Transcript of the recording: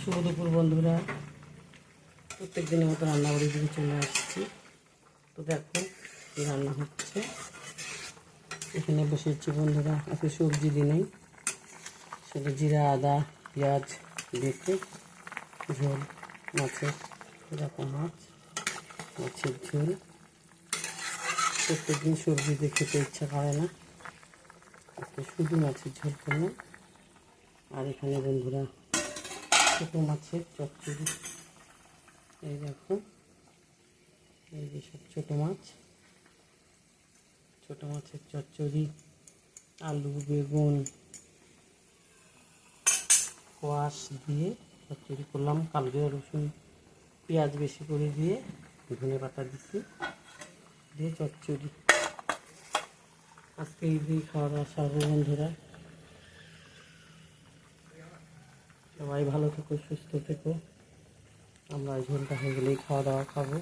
শুভ দুপুর বন্ধুরা, প্রত্যেক দিনের মতো রান্নাবাড়ির দিকে চলে আসছি। তো দেখো কি রান্না হচ্ছে। এখানে বসেছি বন্ধুরা, আজকে সবজি দিনেই শুধু জিরা আদা পেঁয়াজ বেটে ঝোল মাছের, এরকম মাছের ঝোল। প্রত্যেকদিন সবজি দিয়ে খেতে ইচ্ছা করে না, আজকে শুধু মাছের ঝোল করলাম। আর এখানে বন্ধুরা ছোটো মাছের চচ্চড়ি, এই দেখো এই যে সব ছোটো মাছের চচ্চড়ি, আলু বেগুন কোয়াশ দিয়ে চচ্চড়ি করলাম। কালকে রসুন পেঁয়াজ বেশি করে দিয়ে ধনে পাতা দিচ্ছি দিয়ে চচ্চড়ি। আজকে এই দিয়ে খাওয়া দাওয়া সারবো বন্ধুরা। সবাই ভালো থেকো, সুস্থ থেকো। আমরা ঝোলটা হয়ে গেলেই খাওয়া দাওয়া খাবো।